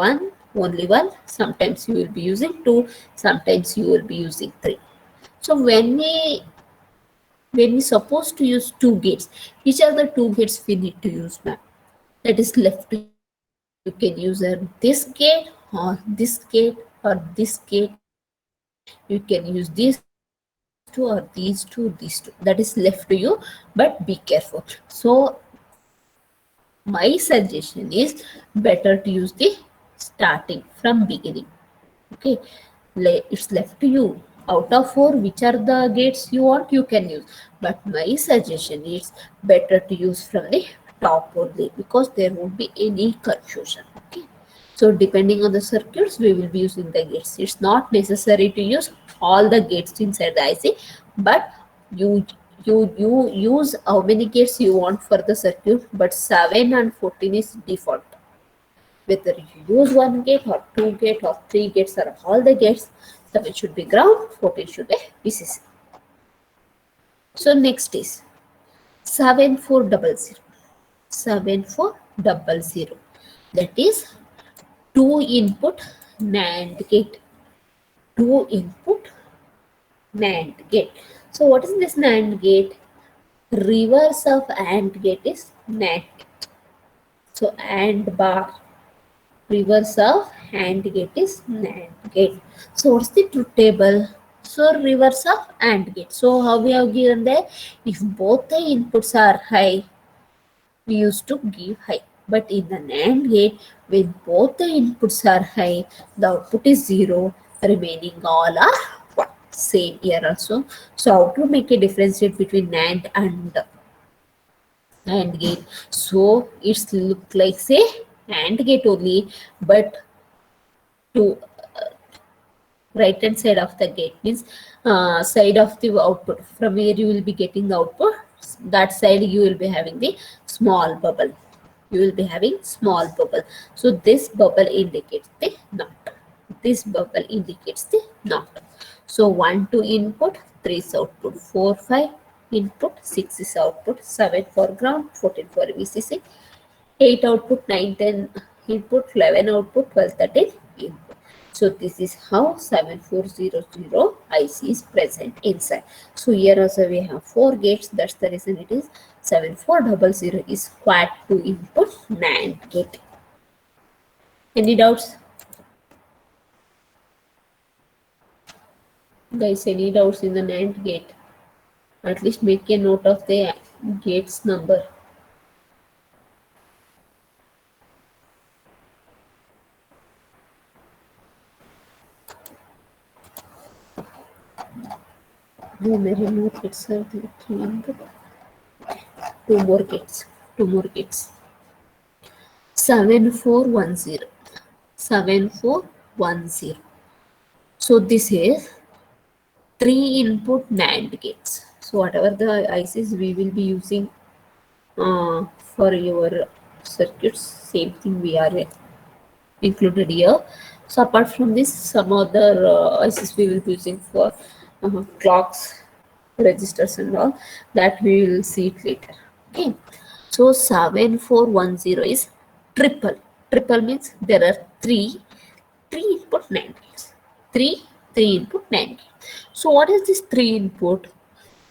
S1: only one, sometimes you will be using 2, sometimes you will be using 3. So when we supposed to use 2 gates, which are the 2 gates we need to use, ma'am? That is left to you. You can use this gate or this gate or this gate. You can use these two or these two, that is left to you, but be careful. So my suggestion is better to use the starting from beginning. Okay, it's left to you. Out of 4, which are the gates you want, you can use, but my suggestion is better to use from the top only, because there won't be any confusion. Okay, so depending on the circuits, we will be using the gates. It's not necessary to use all the gates inside the IC, but you use how many gates you want for the circuit, but 7 and 14 is default. Whether you use 1 gate or 2 gate or 3 gates or all the gates, 7 should be ground, 14 should be VCC. So next is 7400. 7400. That is 2 input NAND gate. 2 input NAND gate. So what is this NAND gate? Reverse of AND gate is NAND gate. So AND bar. Reverse of AND gate is NAND gate. So what's the truth table? So reverse of AND gate. So how we have given there? If both the inputs are high, we used to give high. But in the NAND gate, when both the inputs are high, the output is 0, remaining all are 1. Same here also. So how to make a differentiate between NAND and AND gate? So it's look like say AND gate only, but to right hand side of the gate means side of the output, from where you will be getting the output, that side you will be having the small bubble. You will be having small bubble. So this bubble indicates the not. This bubble indicates the not. So 1 2 input, 3 is output, 4 5 input, 6 is output, 7 for ground, 14 for VCC, 8 output, 9 10 input, 11 output, 12 13 input. So this is how 7400 IC is present inside. So here also we have 4 gates. That's the reason it is 7400 is quad 2 input NAND gate. Any doubts? Guys, any doubts in the NAND gate? At least make a note of the gates number. No, मेरे note itself 3 input. 2 more gates. 2 more gates. 7410. 7410. So this is 3 input NAND gates. So whatever the ICs we will be using for your circuits, same thing we are included here. So apart from this, some other ICs we will be using for clocks, registers and all, that we will see it later. Okay. So 7410 is triple. Triple means there are 3 input NAND gates. 3 input NAND gates. So what is this 3 input?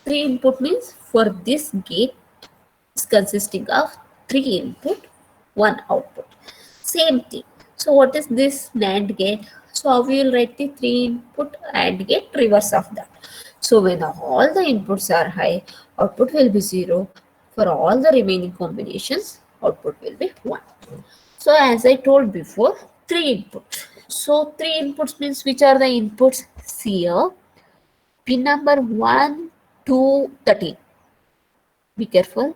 S1: 3 input means for this gate is consisting of 3 input, 1 output. Same thing. So what is this NAND gate? So how we will write the 3 input AND gate reverse of that. So when all the inputs are high, output will be 0. For all the remaining combinations, output will be 1. So as I told before, 3 inputs. So 3 inputs means which are the inputs? See here, pin number 1, 2, 13. Be careful.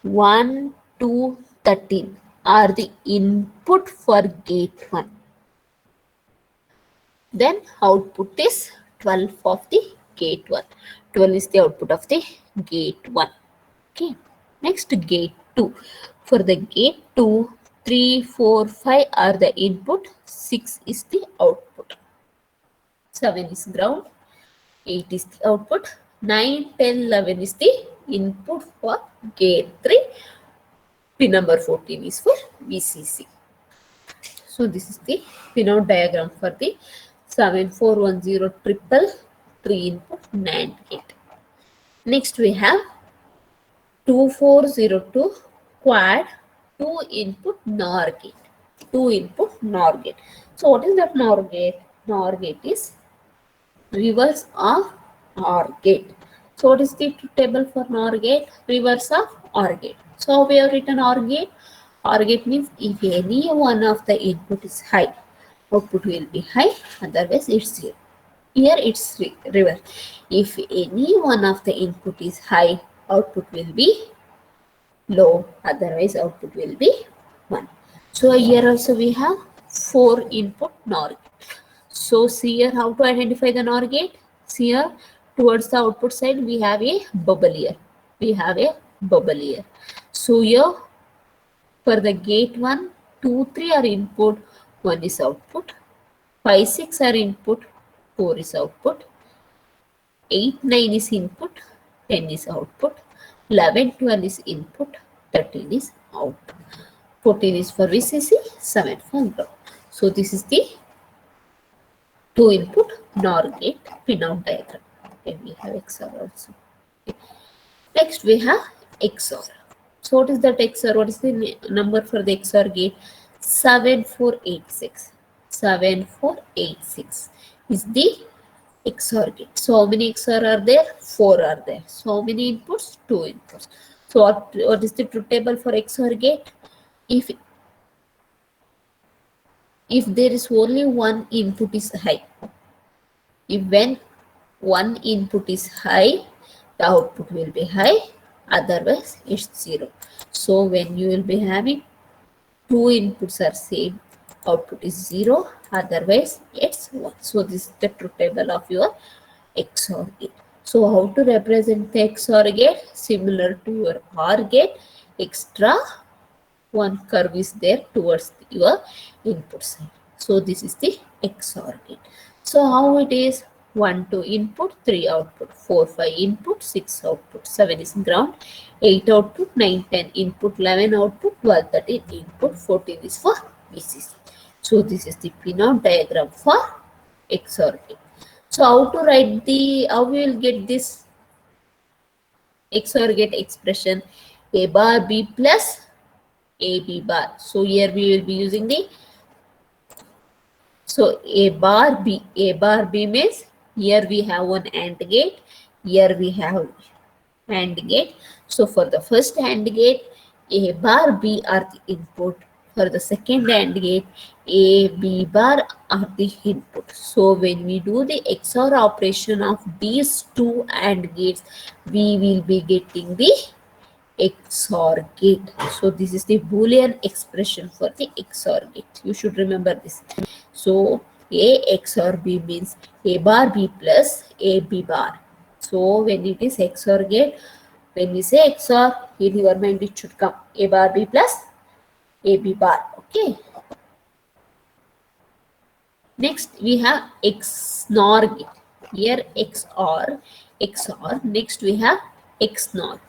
S1: 1, 2, 13 are the input for gate 1. Then output is 12 of the gate 1. 12 is the output of the gate 1. Okay. Next, gate 2. For the gate 2, 3, 4, 5 are the input. 6 is the output. 7 is ground. 8 is the output. 9, 10, 11 is the input for gate 3. Pin number 14 is for VCC. So this is the pinout diagram for the 7410 triple 3 input NAND gate. Next we have 2402 quad 2 input NOR gate. 2 input NOR gate. So what is that NOR gate? NOR gate is reverse of OR gate. So what is the table for NOR gate? Reverse of OR gate. So we have written OR gate. OR gate means if any one of the input is high, output will be high, otherwise it's 0. Here it's reverse. If any one of the input is high, output will be low, otherwise output will be 1. So here also we have 4 input NOR gate. So see here how to identify the NOR gate. See here towards the output side we have a bubble here. We have a bubble here. So here for the gate 1, 2, 3 are input, 1 is output. 5, 6 are input, 4 is output. 8, 9 is input, 10 is output. 11, 12 is input, 13 is output. 14 is for VCC, 7 for ground. So this is the 2 input NOR gate pinout diagram. Okay, we have XOR also. Okay. Next we have XOR. So what is that XOR? What is the number for the XOR gate? 7486. 7486 is the XOR gate. So how many XOR are there? 4 are there. So how many inputs? 2 inputs. So what is the truth table for XOR gate? If there is only one input is high, when one input is high, the output will be high, otherwise it's 0. So when you will be having 2 inputs are same, output is 0, otherwise it's 1. So this is the truth table of your XOR gate. So how to represent the XOR gate? Similar to your OR gate, extra one curve is there towards your input side. So this is the XOR gate. So how it is? 1, 2 input, 3 output, 4, 5 input, 6 output, 7 is ground, 8 output, 9, 10 input, 11 output, 12, 13 input, 14 is for VCC. So this is the pinout diagram for XOR gate. So how to write how we will get this XOR gate expression? A bar B plus AB bar. So here we will be using A bar B means here we have one AND gate, here we have AND gate. So for the first AND gate, A bar B are the input. For the second AND gate, A B bar are the input. So when we do the XOR operation of these two AND gates, we will be getting the XOR gate. So this is the Boolean expression for the XOR gate. You should remember this. So A XOR B means A bar B plus A B bar. So when it is XOR gate, when we say XOR, in your mind it should come A bar B plus A B bar. Okay. Next we have XNOR gate. Here XOR. Next we have XNOR.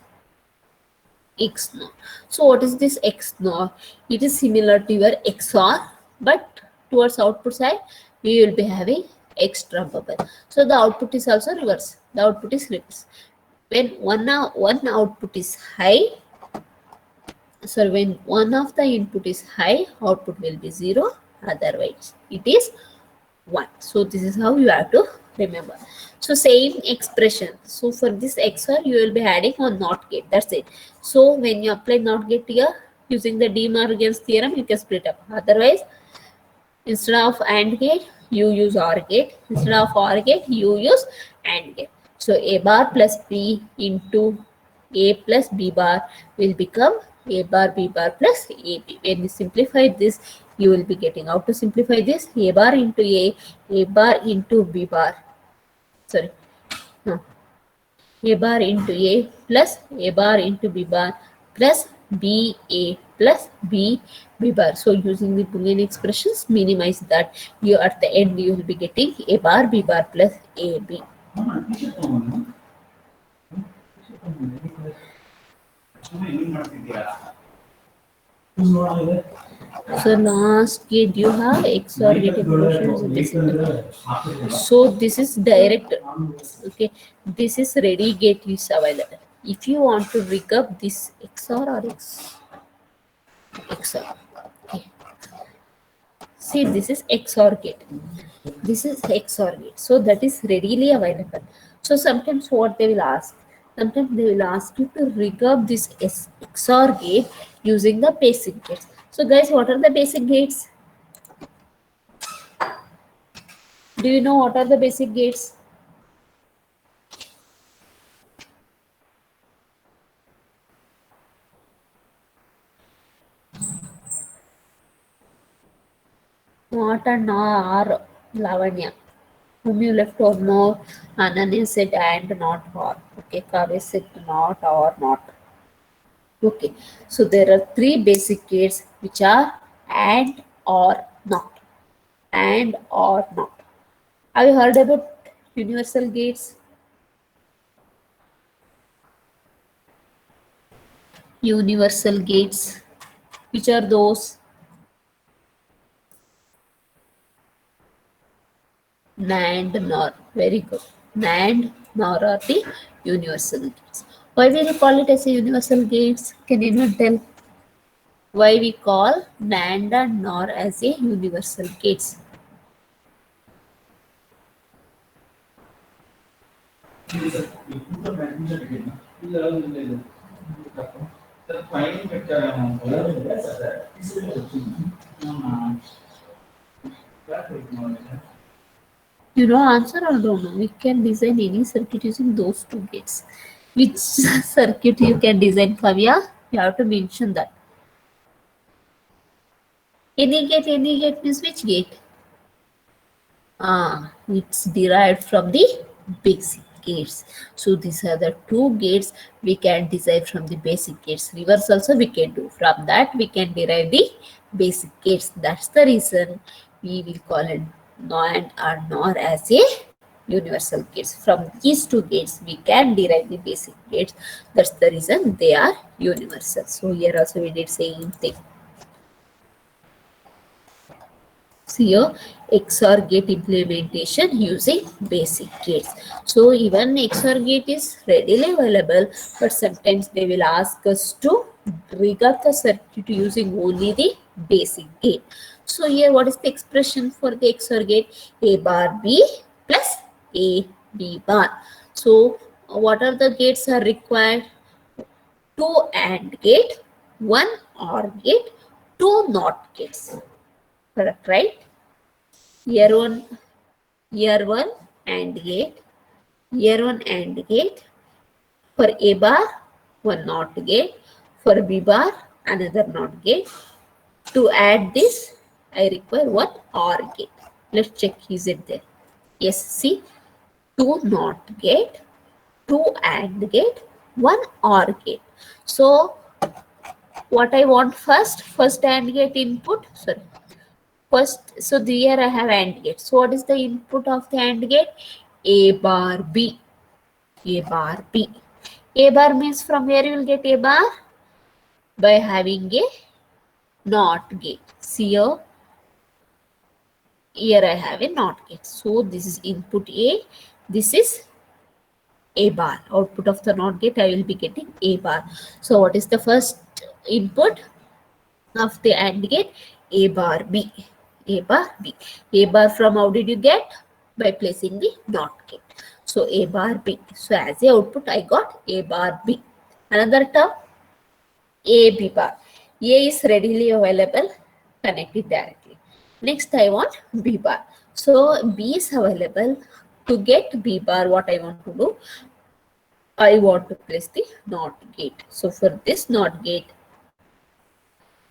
S1: So what is this XNOR? It is similar to your XOR, but towards output side we will be having extra bubble. So the output is also reverse. The output is reverse. When one output is high, So when one of the input is high, output will be 0, otherwise it is 1. So this is how you have to remember. So same expression. So for this XOR, you will be adding one NOT gate. That's it. So when you apply NOT gate here, using the De Morgan's theorem, you can split up. Otherwise, instead of AND gate, you use OR gate. Instead of OR gate, you use AND gate. So A bar plus B into A plus B bar will become A bar B bar plus AB. When you simplify this, you will be getting out to simplify this A bar into A bar into B bar. Sorry, no. A bar into A plus A bar into B bar plus BA plus B bar. So using the Boolean expressions, minimize that. You at the end you will be getting A bar B bar plus AB. So last gate you have XOR gate equation. So this is direct. Okay, this is ready gate is available. If you want to rig up this XOR or XOR. Okay. See, this is XOR gate. This is XOR gate. So that is readily available. So sometimes what they will ask, sometimes they will ask you to rig up this XOR gate using the basic gates. So guys, what are the basic gates? Do you know what are the basic gates? Not and are Lavanya. Whom you left or more, Ananya said and not or. Okay, Kavya said not or not. Okay, so there are three basic gates which are and or not. And or not. Have you heard about universal gates? Universal gates. Which are those? NAND, NOR. Very good. NAND, NOR are the universal gates. Why will you call it as a universal gates? Can anyone tell? Why we call NAND and NOR as a universal gates? You know answer or don't know? We can design any circuit using those two gates. Which circuit you can design, Kavya? You have to mention that. Any gate means which gate? It's derived from the basic gates. So these are the two gates we can derive from the basic gates. Reverse also we can do. From that we can derive the basic gates. That's the reason we will call it NAND or NOR as a universal gates. From these two gates we can derive the basic gates. That's the reason they are universal. So here also we did same thing. See here, XOR gate implementation using basic gates. So even XOR gate is readily available, but sometimes they will ask us to rig up the circuit using only the basic gate. So here what is the expression for the XOR gate? A bar B plus A B bar. So what are the gates are required? 2 AND gate, 1 OR gate, 2 NOT gates. Correct, right? Here one AND gate, here one AND gate. For A bar, one NOT gate. For B bar, another NOT gate. To add this, I require one OR gate. Let's check, is it there? Yes, see, 2 NOT gate, 2 AND gate, 1 OR gate. So, what I want first AND gate input, sorry. First, so here I have AND gate. So what is the input of the AND gate? A bar B. A bar B. A bar means from where you will get A bar? By having a NOT gate. See here. Here I have a NOT gate. So this is input A. This is A bar. Output of the NOT gate I will be getting A bar. So what is the first input of the AND gate A bar B. A bar B. A bar from how did you get? By placing the NOT gate. So A bar B. So as a output I got A bar B. Another term A B bar. A is readily available, connect it directly. Next I want B bar. So B is available. To get B bar, what I want to do? I want to place the NOT gate. So for this NOT gate,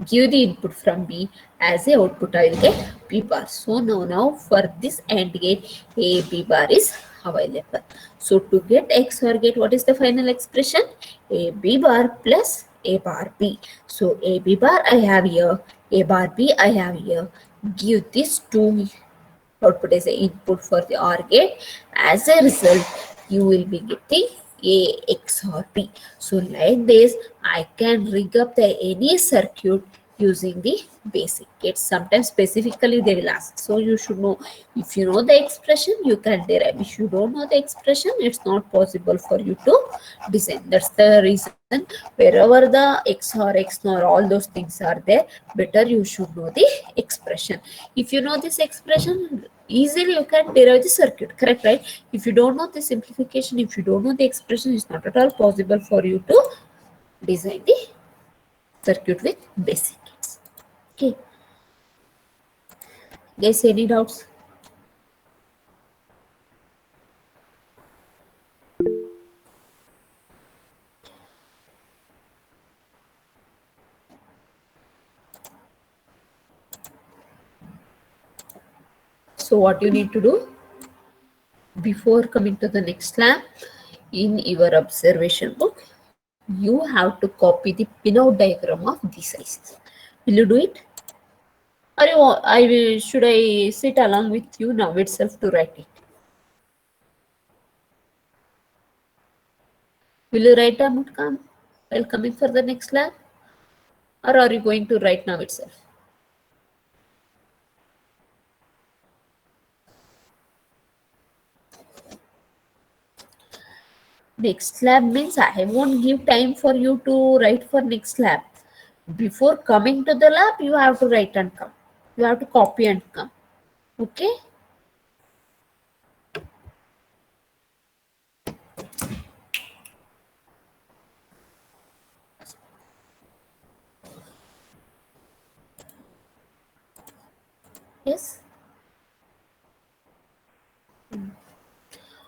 S1: give the input from B as a output, I will get B bar. So now for this AND gate, A B bar is available. So to get XOR gate, what is the final expression? A B bar plus A bar B. So A B bar I have here, A bar B I have here. Give this to output as an input for the OR gate. As a result, you will be getting A XOR B. So like this, I can rig up the any circuit using the basic gates. Sometimes specifically they will ask. So you should know, if you know the expression, you can derive. If you don't know the expression, it's not possible for you to design. That's the reason wherever the XOR, XNOR, all those things are there, better you should know the expression. If you know this expression, easily you can derive the circuit, correct, right? If you don't know the simplification, if you don't know the expression, it's not at all possible for you to design the circuit with basic gates. Okay, guys, any doubts? So what you need to do before coming to the next lab, in your observation book, you have to copy the pinout diagram of these ICs. Will you do it? Or should I sit along with you now itself to write it? Will you write down outcome while coming for the next lab? Or are you going to write now itself? Next lab means I won't give time for you to write for next lab. Before coming to the lab, you have to write and come. You have to copy and come. Okay? Yes?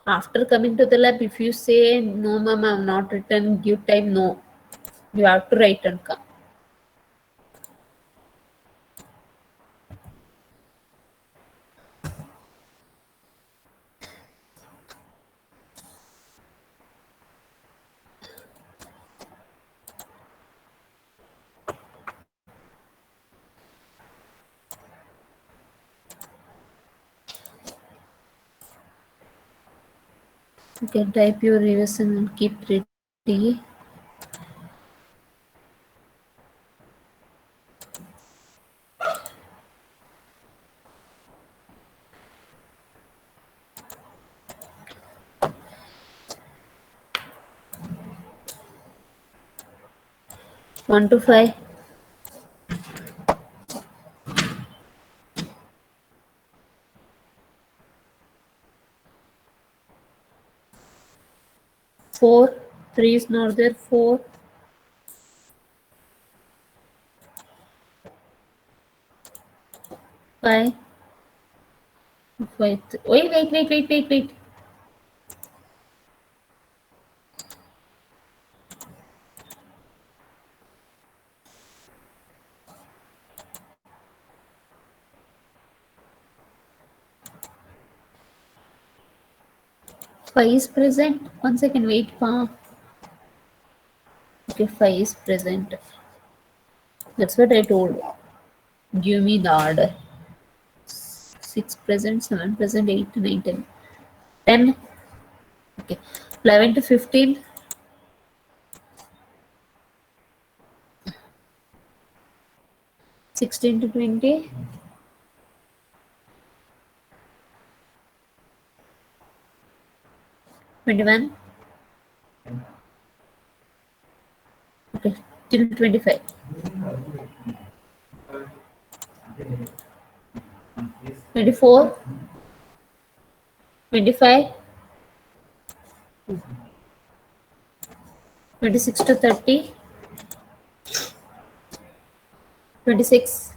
S1: After coming to the lab, if you say, no, ma'am, I'm not written, give time, no. You have to write and come. You can type your revision and keep ready. One to five. Four. Three is not there. Four. Five. Wait. Wait. 5 is present. 1 second, wait. Okay, 5 is present. That's what I told. Give me the order. 6 present, 7 present, 8 to 9, 10. 10. Okay. 11 to 15. 16 to 20. 21. Okay. till 25. 24, 25, 26 to 30, 26,